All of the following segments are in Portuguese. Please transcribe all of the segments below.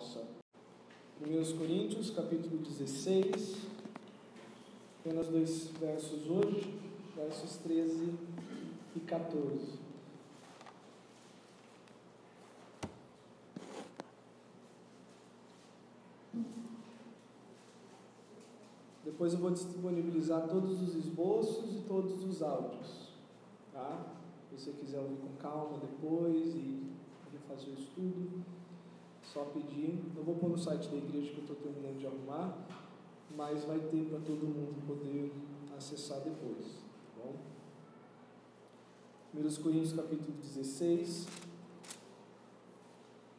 nossa. 1 Coríntios, capítulo 16, apenas 2 versos hoje, versos 13 e 14. Depois eu vou disponibilizar todos os esboços e todos os áudios, tá? Se você quiser ouvir com calma depois e fazer o estudo, só pedir. Eu vou pôr no site da igreja que eu estou terminando de arrumar, mas vai ter para todo mundo poder acessar depois, tá bom? 1 Coríntios capítulo 16,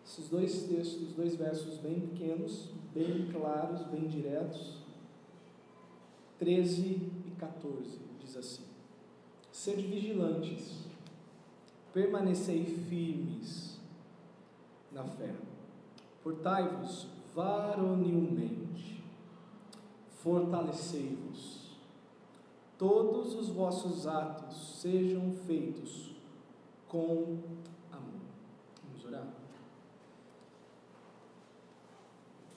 esses dois textos, 2 versos bem pequenos, bem claros, bem diretos, 13 e 14, diz assim: sede vigilantes, permanecei firmes na fé, portai-vos varonilmente, fortalecei-vos, todos os vossos atos sejam feitos com amor. Vamos orar?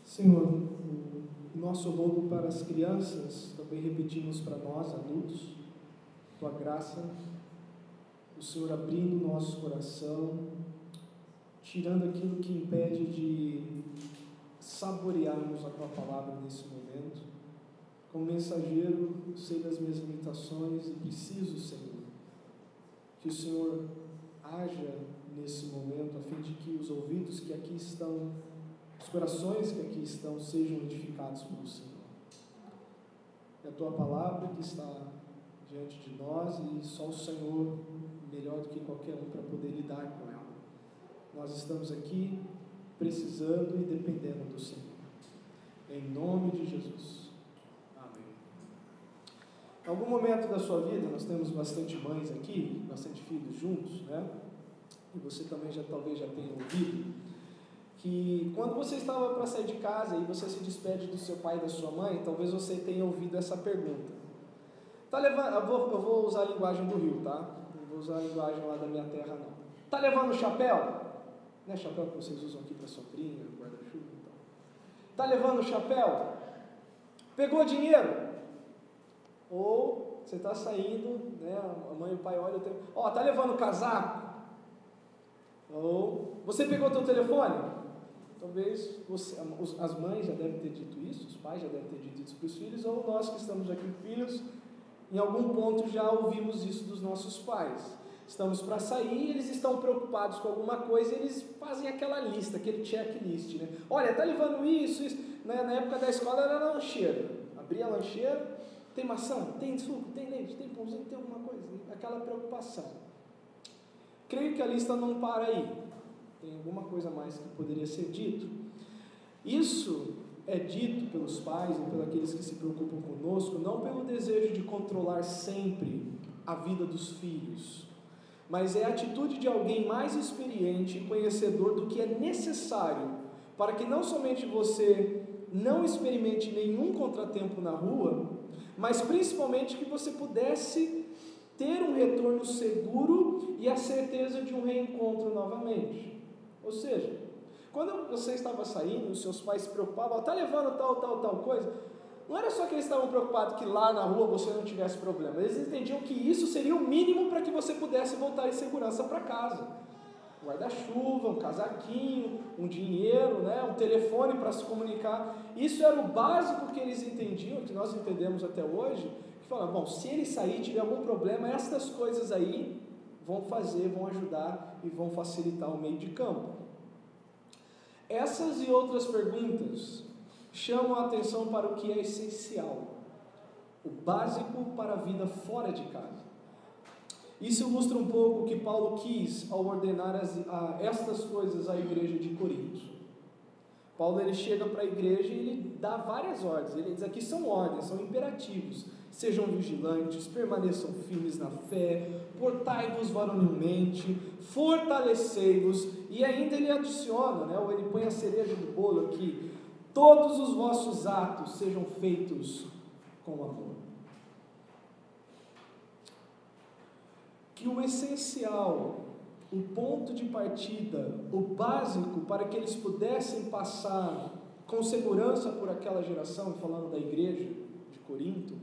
Senhor, o nosso rogo para as crianças, também repetimos para nós, adultos, tua graça, o Senhor abrindo o nosso coração, tirando aquilo que impede de saborearmos a tua palavra nesse momento. Como mensageiro, eu sei das minhas limitações e preciso, Senhor, que o Senhor haja nesse momento, a fim de que os ouvidos que aqui estão, os corações que aqui estão, sejam edificados pelo Senhor. É a tua palavra que está diante de nós e só o Senhor, melhor do que qualquer um, para poder lidar com ela. Nós estamos aqui precisando e dependendo do Senhor. Em nome de Jesus. Amém. Em algum momento da sua vida, nós temos bastante mães aqui, bastante filhos juntos, né? E você também talvez já tenha ouvido que quando você estava para sair de casa e você se despede do seu pai e da sua mãe, talvez você tenha ouvido essa pergunta. Eu vou usar a linguagem do Rio, tá? Não vou usar a linguagem lá da minha terra, não. Tá levando chapéu? Não é chapéu que vocês usam aqui para sombrinha, guarda-chuva e tal. Tá levando chapéu? Pegou dinheiro? Ou você está saindo, né? A mãe e o pai olham, tá levando casaco? Ou você pegou teu telefone? Talvez as mães já devem ter dito isso, os pais já devem ter dito isso para os filhos, ou nós que estamos aqui filhos, em algum ponto já ouvimos isso dos nossos pais. Estamos para sair, eles estão preocupados com alguma coisa, eles fazem aquela lista, aquele checklist, né? Olha, tá levando isso. Na época da escola era lancheira. Abria a lancheira, tem maçã, tem suco, tem leite, tem pãozinho, tem alguma coisa, aquela preocupação. Creio que a lista não para aí. Tem alguma coisa mais que poderia ser dito. Isso é dito pelos pais e pelos aqueles que se preocupam conosco, não pelo desejo de controlar sempre a vida dos filhos, mas é a atitude de alguém mais experiente e conhecedor do que é necessário para que não somente você não experimente nenhum contratempo na rua, mas principalmente que você pudesse ter um retorno seguro e a certeza de um reencontro novamente. Ou seja, quando você estava saindo, os seus pais se preocupavam, está levando tal coisa, não era só que eles estavam preocupados que lá na rua você não tivesse problema, eles entendiam que isso seria o mínimo para que você pudesse voltar em segurança para casa. Um guarda-chuva, um casaquinho, um dinheiro, né, um telefone para se comunicar, isso era o básico que eles entendiam, que nós entendemos até hoje, que falavam, bom, se ele sair, tiver algum problema, essas coisas aí vão ajudar e vão facilitar o meio de campo. Essas e outras perguntas chamam a atenção para o que é essencial, o básico para a vida fora de casa. Isso ilustra um pouco o que Paulo quis ao ordenar estas coisas à igreja de Corinto. Paulo ele chega para a igreja e ele dá várias ordens, ele diz aqui são ordens, são imperativos, sejam vigilantes, permaneçam firmes na fé, portai-vos varonilmente, fortalecei-vos, e ainda ele adiciona, né, ou ele põe a cereja do bolo aqui, todos os vossos atos sejam feitos com amor. Que o essencial o ponto de partida, o básico para que eles pudessem passar com segurança por aquela geração, falando da igreja de Corinto,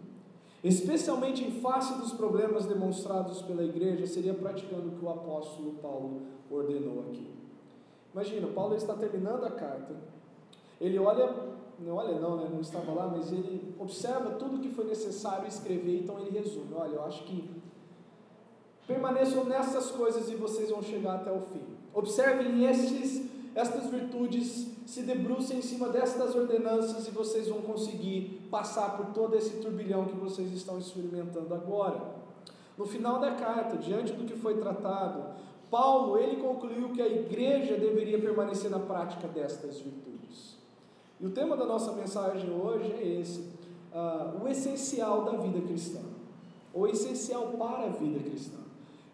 especialmente em face dos problemas demonstrados pela igreja, seria praticando o que o apóstolo Paulo ordenou aqui. Imagina, Paulo está terminando a carta, ele não estava lá, mas ele observa tudo que foi necessário escrever, então ele resume, olha, eu acho que permaneçam nessas coisas e vocês vão chegar até o fim. Observem estas virtudes, se debrucem em cima destas ordenanças e vocês vão conseguir passar por todo esse turbilhão que vocês estão experimentando agora. No final da carta, diante do que foi tratado, Paulo, ele concluiu que a igreja deveria permanecer na prática destas virtudes. E o tema da nossa mensagem hoje é esse, o essencial da vida cristã, o essencial para a vida cristã.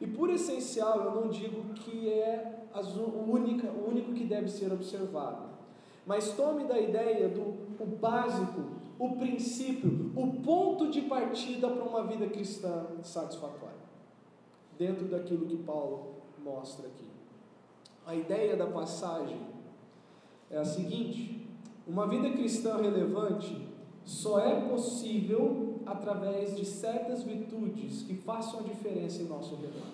E por essencial eu não digo que é o único que deve ser observado, mas tome da ideia o básico, o princípio, o ponto de partida para uma vida cristã satisfatória, dentro daquilo que Paulo mostra aqui. A ideia da passagem é a seguinte: uma vida cristã relevante só é possível através de certas virtudes que façam a diferença em nosso redor.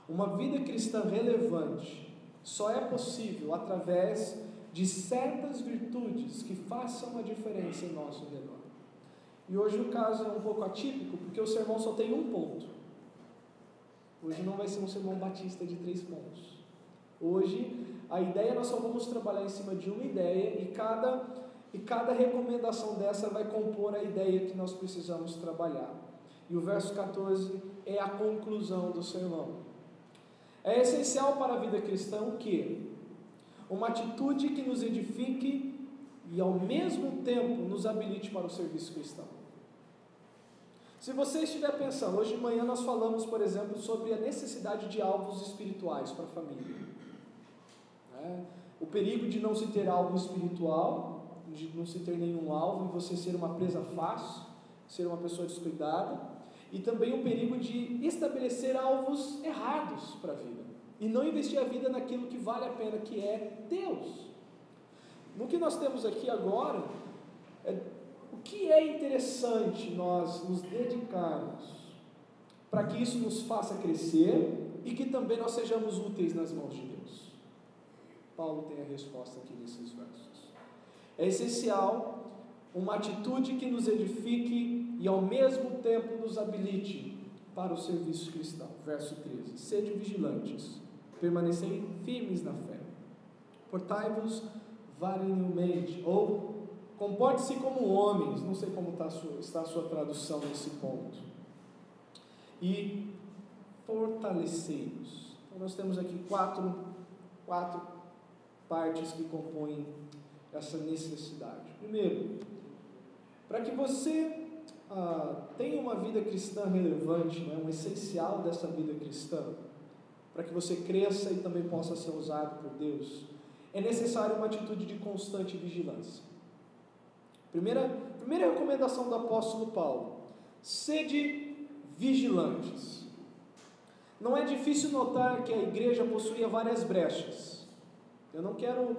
Uma vida cristã relevante só é possível através de certas virtudes que façam a diferença em nosso redor. E hoje o caso é um pouco atípico, porque o sermão só tem um ponto. Hoje não vai ser um sermão batista de 3 pontos. Hoje a ideia, nós só vamos trabalhar em cima de uma ideia, e cada recomendação dessa vai compor a ideia que nós precisamos trabalhar. E o verso 14 é a conclusão do sermão. É essencial para a vida cristã o quê? Uma atitude que nos edifique e ao mesmo tempo nos habilite para o serviço cristão. Se você estiver pensando, hoje de manhã nós falamos, por exemplo, sobre a necessidade de alvos espirituais para a família. O perigo de não se ter alvo espiritual, de não se ter nenhum alvo e você ser uma presa fácil, ser uma pessoa descuidada, e também o perigo de estabelecer alvos errados para a vida e não investir a vida naquilo que vale a pena, que é Deus. No que nós temos aqui agora, o que é interessante nós nos dedicarmos para que isso nos faça crescer e que também nós sejamos úteis nas mãos de Deus. Paulo tem a resposta aqui nesses versos. É essencial uma atitude que nos edifique e ao mesmo tempo nos habilite para o serviço cristão. Verso 13: sede vigilantes, permanecei firmes na fé, portai-vos varonilmente, ou comporte-se como homens, não sei como está a sua tradução nesse ponto, e fortalecei-vos. Então nós temos aqui quatro partes que compõem essa necessidade. Primeiro, para que você tenha uma vida cristã relevante, um essencial dessa vida cristã, para que você cresça e também possa ser usado por Deus, é necessário uma atitude de constante vigilância. Primeira recomendação do apóstolo Paulo: sede vigilantes. Não é difícil notar que a igreja possuía várias brechas. Eu não quero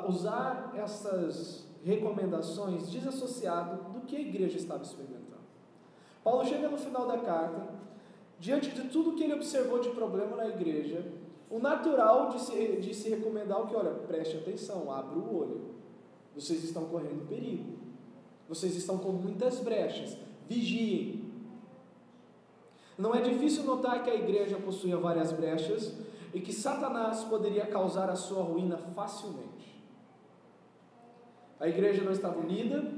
usar essas recomendações desassociado do que a igreja estava experimentando. Paulo chega no final da carta, diante de tudo que ele observou de problema na igreja, o natural de se recomendar o que, olha, preste atenção, abra o olho, vocês estão correndo perigo, vocês estão com muitas brechas, vigiem. Não é difícil notar que a igreja possuía várias brechas e que Satanás poderia causar a sua ruína facilmente. A igreja não estava unida,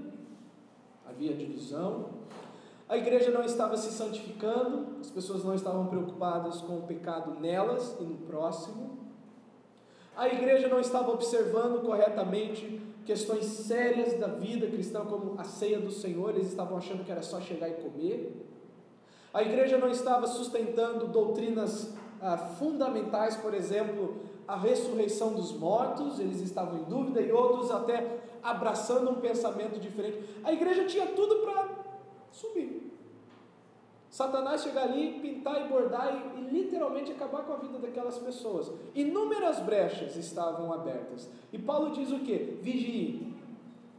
havia divisão, a igreja não estava se santificando, as pessoas não estavam preocupadas com o pecado nelas e no próximo, a igreja não estava observando corretamente questões sérias da vida cristã, como a ceia do Senhor, eles estavam achando que era só chegar e comer. A igreja não estava sustentando doutrinas fundamentais, por exemplo, a ressurreição dos mortos, eles estavam em dúvida, e outros até abraçando um pensamento diferente. A igreja tinha tudo para subir. Satanás chega ali, pintar e bordar e literalmente acabar com a vida daquelas pessoas. Inúmeras brechas estavam abertas. E Paulo diz o quê? Vigiem,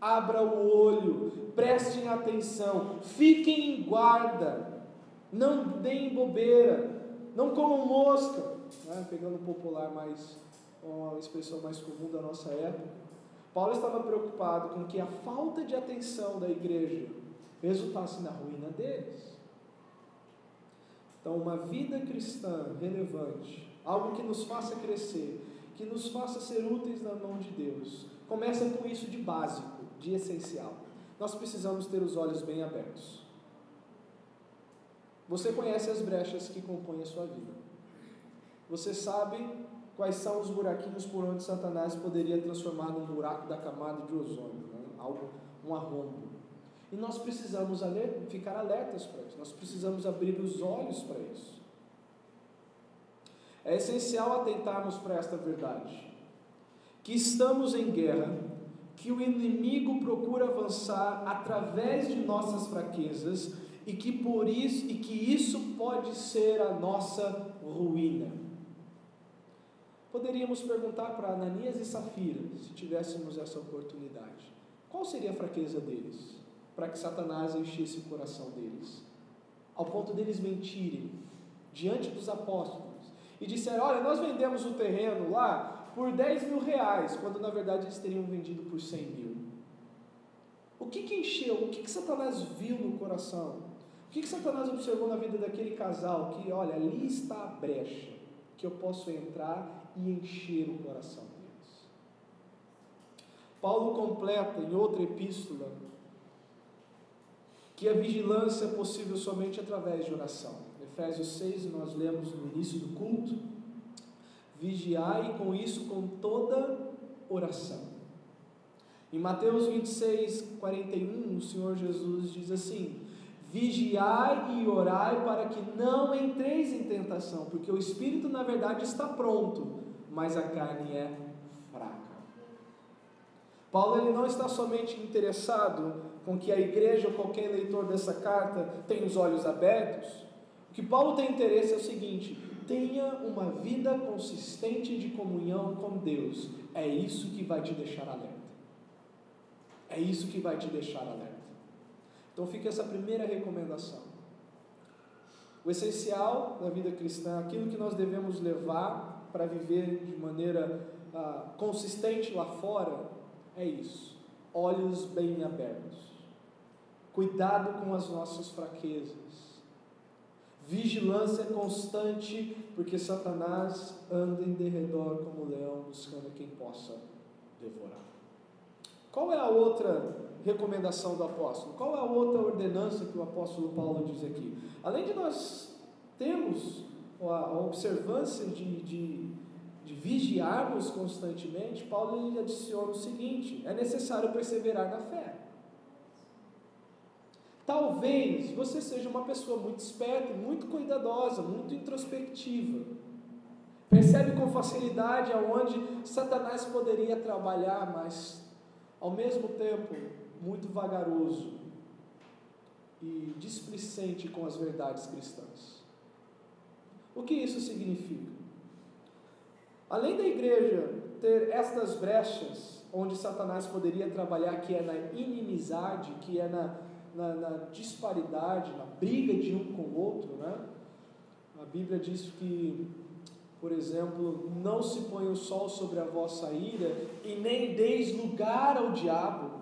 abra o olho, prestem atenção, fiquem em guarda, não deem bobeira, não comam mosca, né? Pegando um popular mais, uma expressão mais comum da nossa época. Paulo estava preocupado com que a falta de atenção da igreja resultasse na ruína deles. Então, uma vida cristã relevante, algo que nos faça crescer, que nos faça ser úteis na mão de Deus, começa com isso de básico, de essencial. Nós precisamos ter os olhos bem abertos. Você conhece as brechas que compõem a sua vida. Você sabe quais são os buraquinhos por onde Satanás poderia transformar num buraco da camada de ozônio, né? Um arrombo. E nós precisamos ficar alertas para isso, nós precisamos abrir os olhos para isso. É essencial atentarmos para esta verdade, que estamos em guerra, que o inimigo procura avançar através de nossas fraquezas e que isso pode ser a nossa ruína. Poderíamos perguntar para Ananias e Safira, se tivéssemos essa oportunidade, qual seria a fraqueza deles, para que Satanás enchesse o coração deles, ao ponto deles mentirem diante dos apóstolos e disseram: olha, nós vendemos o terreno lá por 10 mil reais, quando na verdade eles teriam vendido por 100 mil. O que encheu? O que Satanás viu no coração? O que Satanás observou na vida daquele casal? Que, olha, ali está a brecha, que eu posso entrar e encher o coração deles. Paulo completa em outra epístola que a vigilância é possível somente através de oração. Efésios 6, nós lemos no início do culto: vigiai com isso com toda oração. Em Mateus 26, 41, o Senhor Jesus diz assim: vigiai e orai para que não entreis em tentação, porque o espírito na verdade está pronto, mas a carne é fraca. Paulo ele não está somente interessado com que a igreja ou qualquer leitor dessa carta tenha os olhos abertos. O que Paulo tem interesse é o seguinte: tenha uma vida consistente de comunhão com Deus. É isso que vai te deixar alerta. É isso que vai te deixar alerta. Então fica essa primeira recomendação. O essencial da vida cristã, aquilo que nós devemos levar para viver de maneira consistente lá fora, é isso: olhos bem abertos, cuidado com as nossas fraquezas, vigilância constante, porque Satanás anda em derredor como leão, buscando quem possa devorar. Qual é a outra recomendação do apóstolo? Qual é a outra ordenança que o apóstolo Paulo diz aqui? Além de nós termos a observância de vigiarmos constantemente, Paulo lhe adiciona o seguinte: é necessário perseverar na fé. Talvez você seja uma pessoa muito esperta, muito cuidadosa, muito introspectiva. Percebe com facilidade aonde Satanás poderia trabalhar, mas ao mesmo tempo muito vagaroso e displicente com as verdades cristãs. O que isso significa? Além da igreja ter estas brechas onde Satanás poderia trabalhar, que é na inimizade, que é na disparidade, na briga de um com o outro, né? A Bíblia diz que, por exemplo, não se põe o sol sobre a vossa ira e nem deis lugar ao diabo,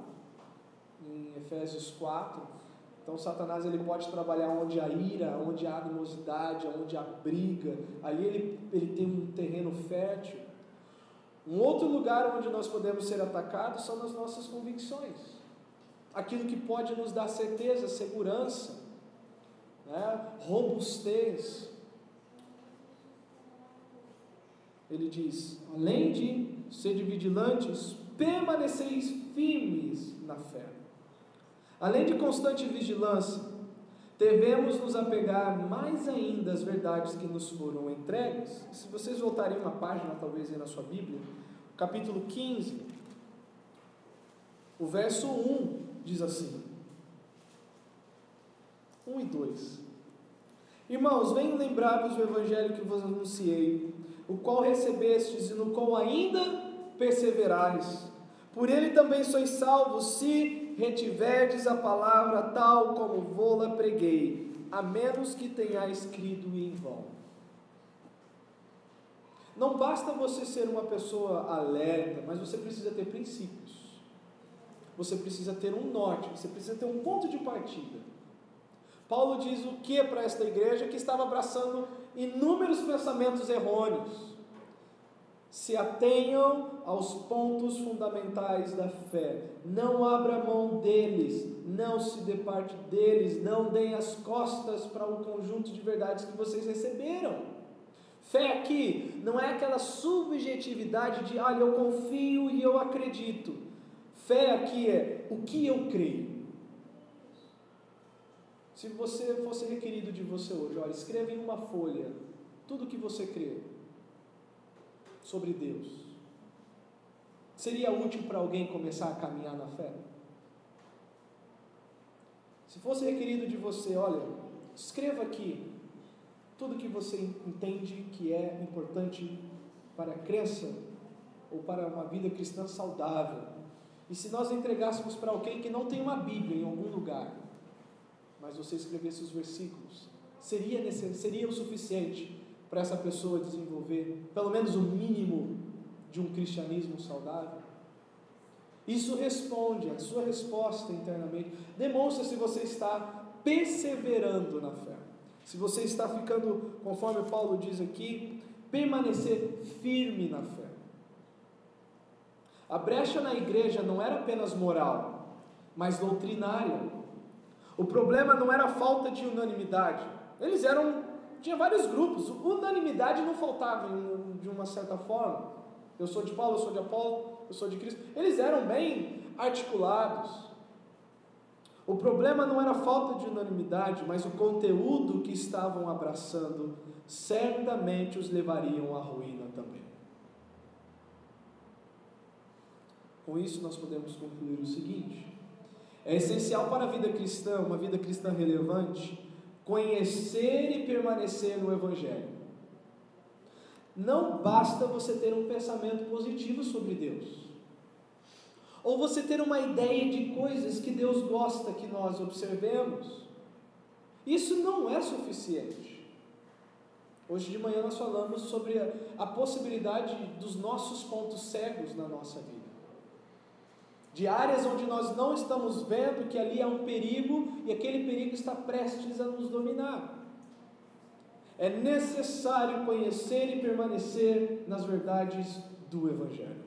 em Efésios 4. Então Satanás ele pode trabalhar onde há ira, onde há animosidade, onde há briga. Ali ele tem um terreno fértil. Um outro lugar onde nós podemos ser atacados são nas nossas convicções, aquilo que pode nos dar certeza, segurança, né? Robustez. Ele diz: além de ser vigilantes, permaneceis firmes na fé. Além de constante vigilância, devemos nos apegar mais ainda às verdades que nos foram entregues. Se vocês voltarem uma página, talvez aí na sua Bíblia, capítulo 15, o verso 1 diz assim, 1 e 2: Irmãos, venho lembrar-vos do evangelho que vos anunciei, o qual recebestes e no qual ainda perseverais. Por ele também sois salvos, se retiverdes a palavra tal como vô-la preguei, a menos que tenhais crido em vão. Não basta você ser uma pessoa alerta, mas você precisa ter princípios. Você precisa ter um norte, você precisa ter um ponto de partida. Paulo diz o que para esta igreja que estava abraçando inúmeros pensamentos errôneos? Se atenham aos pontos fundamentais da fé, não abra mão deles, não se departe deles, não deem as costas para o conjunto de verdades que vocês receberam. Fé aqui não é aquela subjetividade de, olha, eu confio e eu acredito. Fé aqui é o que eu creio. Se você fosse requerido de você hoje, olha, escreva em uma folha tudo o que você crê sobre Deus. Seria útil para alguém começar a caminhar na fé? Se fosse requerido de você, olha, escreva aqui tudo que você entende que é importante para a crença ou para uma vida cristã saudável. E se nós entregássemos para alguém que não tem uma Bíblia em algum lugar, mas você escrevesse os versículos, seria o suficiente para essa pessoa desenvolver pelo menos o mínimo de um cristianismo saudável? Isso responde, a sua resposta internamente demonstra se você está perseverando na fé, se você está ficando, conforme Paulo diz aqui, permanecer firme na fé. A brecha na igreja não era apenas moral, mas doutrinária. O problema não era a falta de unanimidade. Tinha vários grupos, unanimidade não faltava de uma certa forma. Eu sou de Paulo, eu sou de Apolo, eu sou de Cristo. Eles eram bem articulados. O problema não era a falta de unanimidade, mas o conteúdo que estavam abraçando certamente os levariam à ruína também. Com isso nós podemos concluir o seguinte: é essencial para a vida cristã, uma vida cristã relevante, conhecer e permanecer no Evangelho. Não basta você ter um pensamento positivo sobre Deus, ou você ter uma ideia de coisas que Deus gosta que nós observemos. Isso não é suficiente. Hoje de manhã nós falamos sobre a possibilidade dos nossos pontos cegos na nossa vida, de áreas onde nós não estamos vendo que ali há um perigo e aquele perigo está prestes a nos dominar. É necessário conhecer e permanecer nas verdades do Evangelho.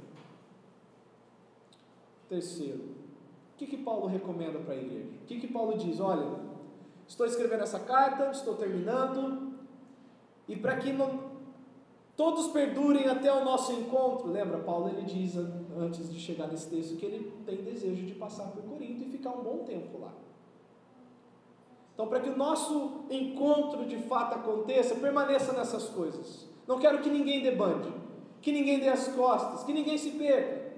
Terceiro, o que Paulo recomenda para a igreja? O que Paulo diz? Olha, estou escrevendo essa carta, estou terminando, e para que todos perdurem até o nosso encontro, lembra, Paulo ele diz antes de chegar nesse texto que ele tem desejo de passar por Corinto e ficar um bom tempo lá. Então, para que o nosso encontro de fato aconteça, permaneça nessas coisas. Não quero que ninguém debande, que ninguém dê as costas, que ninguém se perca.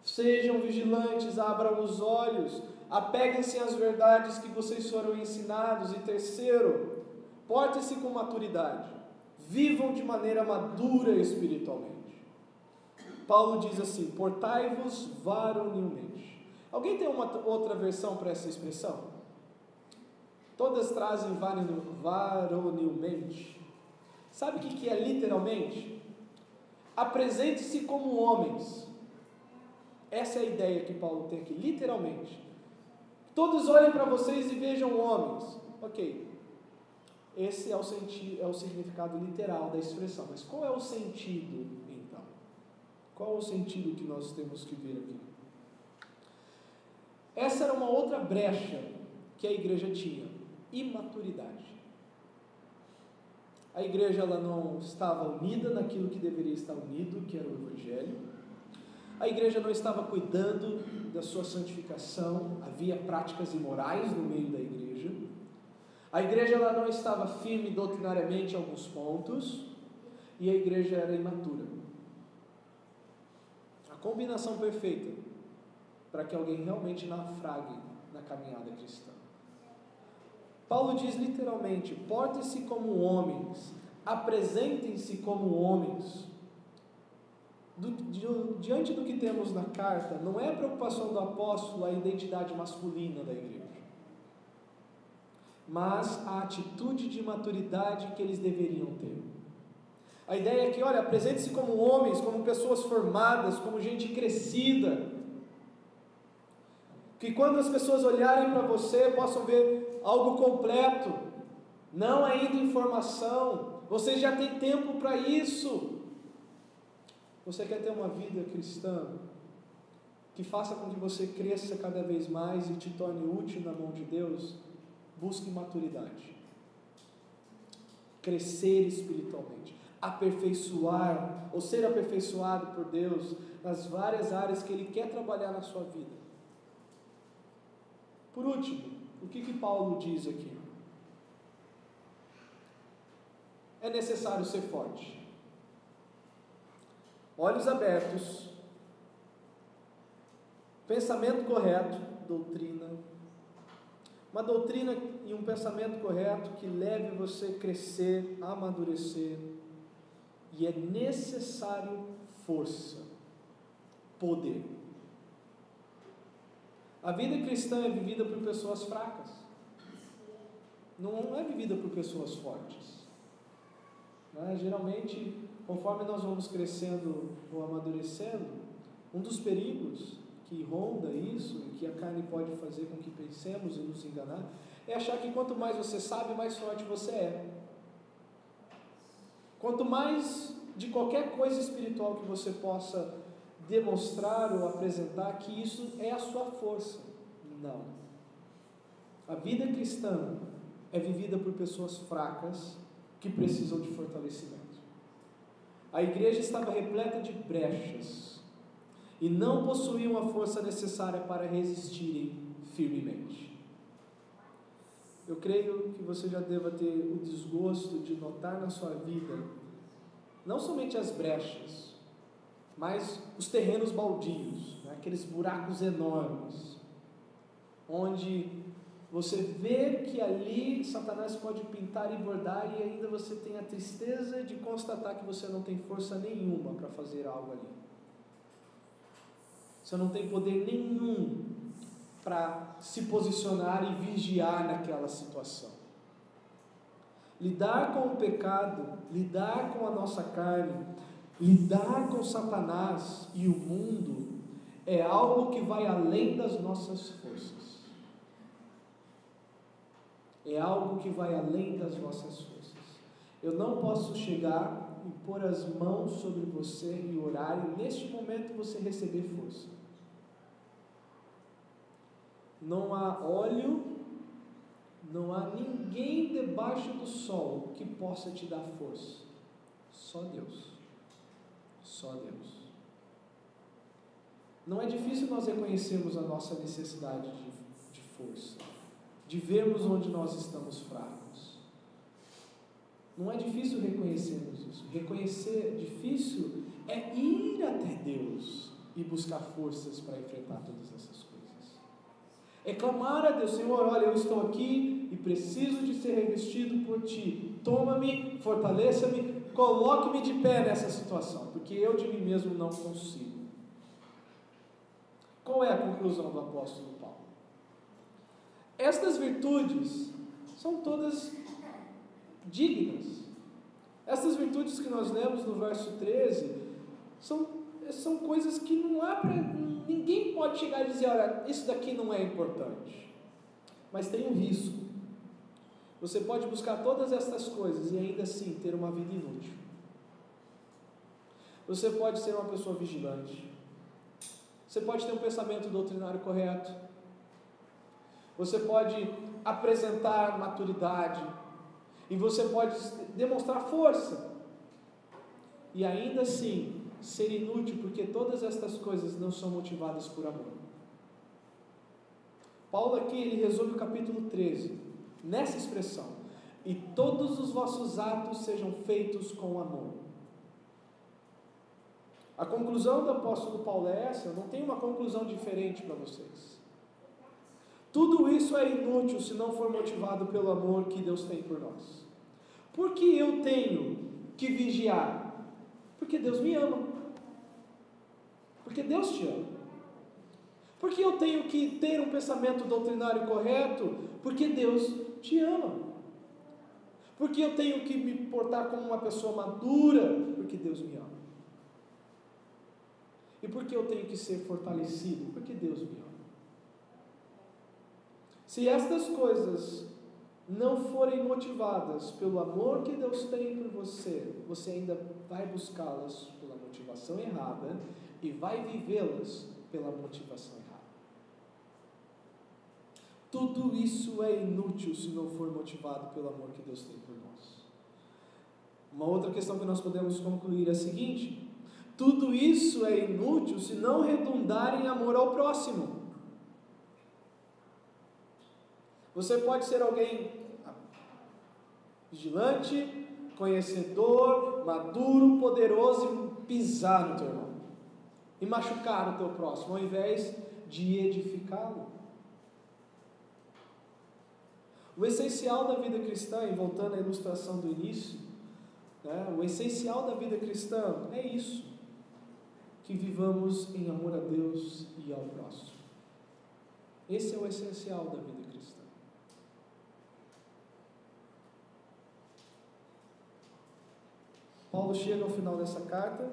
Sejam vigilantes, abram os olhos, apeguem-se às verdades que vocês foram ensinados. E terceiro, portem-se com maturidade, vivam de maneira madura espiritualmente. Paulo diz assim: portai-vos varonilmente. Alguém tem uma outra versão para essa expressão? Todas trazem varonilmente. Sabe o que é literalmente? Apresente-se como homens. Essa é a ideia que Paulo tem aqui, literalmente. Todos olhem para vocês e vejam homens. Ok, esse é o significado literal da expressão. Mas qual é o sentido, então? Qual é o sentido que nós temos que ver aqui? Essa era uma outra brecha que a igreja tinha: imaturidade. A igreja ela não estava unida naquilo que deveria estar unido, que era o Evangelho. A igreja não estava cuidando da sua santificação, havia práticas imorais no meio da igreja. A igreja ela não estava firme doutrinariamente em alguns pontos, e a igreja era imatura. A combinação perfeita para que alguém realmente naufrague na caminhada cristã. Paulo diz literalmente: portem-se como homens, apresentem-se como homens. Diante do que temos na carta, não é a preocupação do apóstolo a identidade masculina da igreja, mas a atitude de maturidade que eles deveriam ter. A ideia é que, olha, apresente-se como homens, como pessoas formadas, como gente crescida, que quando as pessoas olharem para você, possam ver algo completo, não ainda informação. Você já tem tempo para isso. Você quer ter uma vida cristã que faça com que você cresça cada vez mais e te torne útil na mão de Deus? Busque maturidade, crescer espiritualmente, aperfeiçoar ou ser aperfeiçoado por Deus nas várias áreas que Ele quer trabalhar na sua vida. Por último, o que Paulo diz aqui? É necessário ser forte. Olhos abertos, pensamento correto, doutrina, uma doutrina e um pensamento correto que leve você a crescer, a amadurecer, e é necessário força, poder. A vida cristã é vivida por pessoas fracas, não é vivida por pessoas fortes. Geralmente, conforme nós vamos crescendo ou amadurecendo, um dos perigos que ronda isso, e que a carne pode fazer com que pensemos e nos enganar, é achar que quanto mais você sabe, mais forte você é. Quanto mais de qualquer coisa espiritual que você possa demonstrar ou apresentar, que isso é a sua força. Não. A vida cristã é vivida por pessoas fracas que precisam de fortalecimento. A igreja estava repleta de brechas e não possuíam a força necessária para resistirem firmemente. Eu creio que você já deva ter o desgosto de notar na sua vida não somente as brechas, mas os terrenos baldios, aqueles buracos enormes, onde você vê que ali Satanás pode pintar e bordar, e ainda você tem a tristeza de constatar que você não tem força nenhuma para fazer algo ali. Você não tem poder nenhum para se posicionar e vigiar naquela situação. Lidar com o pecado, lidar com a nossa carne, lidar com Satanás e o mundo é algo que vai além das nossas forças. É algo que vai além das nossas forças. Eu não posso chegar e pôr as mãos sobre você e orar, e neste momento você receber força. Não há óleo, não há ninguém debaixo do sol que possa te dar força. Só Deus. Só Deus. Não é difícil nós reconhecermos a nossa necessidade de força, de vermos onde nós estamos fracos. Não é difícil reconhecermos isso. Reconhecer difícil é ir até Deus e buscar forças para enfrentar todas essas coisas. É clamar a Deus: Senhor, olha, eu estou aqui e preciso de ser revestido por Ti. Toma-me, fortaleça-me, coloque-me de pé nessa situação, porque eu de mim mesmo não consigo. Qual é a conclusão do apóstolo Paulo? Estas virtudes são todas dignas. Essas virtudes que nós lemos no verso 13 são coisas que não há para... Ninguém pode chegar e dizer: olha, isso daqui não é importante. Mas tem um risco. Você pode buscar todas estas coisas e ainda assim ter uma vida inútil. Você pode ser uma pessoa vigilante. Você pode ter um pensamento doutrinário correto. Você pode apresentar maturidade. E você pode demonstrar força. E ainda assim ser inútil, porque todas estas coisas não são motivadas por amor. Paulo aqui, ele resume o capítulo 13 nessa expressão: e todos os vossos atos sejam feitos com amor. A conclusão do apóstolo Paulo é essa. Eu não tenho uma conclusão diferente para vocês. Tudo isso é inútil se não for motivado pelo amor que Deus tem por nós. Por que eu tenho que vigiar? Porque Deus me ama. Porque Deus te ama. Por que eu tenho que ter um pensamento doutrinário correto? Porque Deus te ama. Por que eu tenho que me portar como uma pessoa madura? Porque Deus me ama. E por que eu tenho que ser fortalecido? Porque Deus me ama. Se estas coisas não forem motivadas pelo amor que Deus tem por você, você ainda vai buscá-las pela motivação errada e vai vivê-las pela motivação errada. Tudo isso é inútil se não for motivado pelo amor que Deus tem por nós. Uma outra questão que nós podemos concluir é a seguinte: tudo isso é inútil se não redundar em amor ao próximo. Você pode ser alguém vigilante, conhecedor, maduro, poderoso e pisar no teu irmão e machucar o teu próximo, ao invés de edificá-lo. O essencial da vida cristã, e voltando à ilustração do início, o essencial da vida cristã é isso, que vivamos em amor a Deus e ao próximo. Esse é o essencial da vida cristã. Paulo chega ao final dessa carta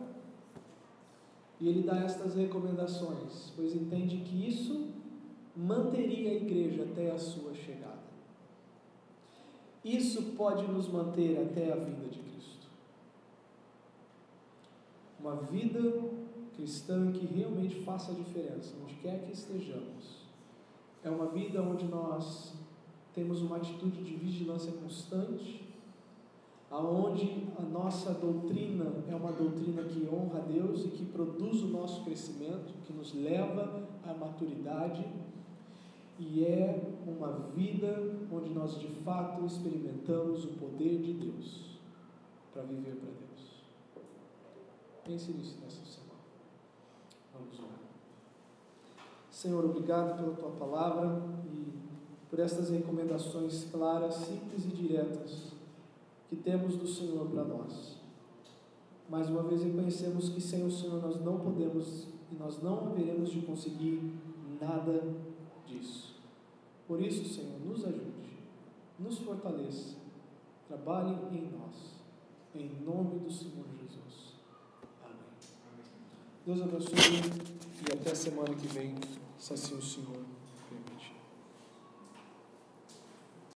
e ele dá estas recomendações, pois entende que isso manteria a igreja até a sua chegada. Isso pode nos manter até a vinda de Cristo. Uma vida cristã que realmente faça a diferença, onde quer que estejamos. É uma vida onde nós temos uma atitude de vigilância constante, aonde a nossa doutrina é uma doutrina que honra a Deus e que produz o nosso crescimento, que nos leva à maturidade, e é uma vida onde nós de fato experimentamos o poder de Deus para viver para Deus. Pense nisso nessa semana. Vamos orar. Senhor, obrigado pela Tua palavra e por estas recomendações claras, simples e diretas que temos do Senhor para nós. Mais uma vez reconhecemos que sem o Senhor nós não podemos e nós não haveremos de conseguir nada disso. Por isso, Senhor, nos ajude, nos fortaleça, trabalhe em nós, em nome do Senhor Jesus. Amém. Deus abençoe e até a semana que vem, se assim o Senhor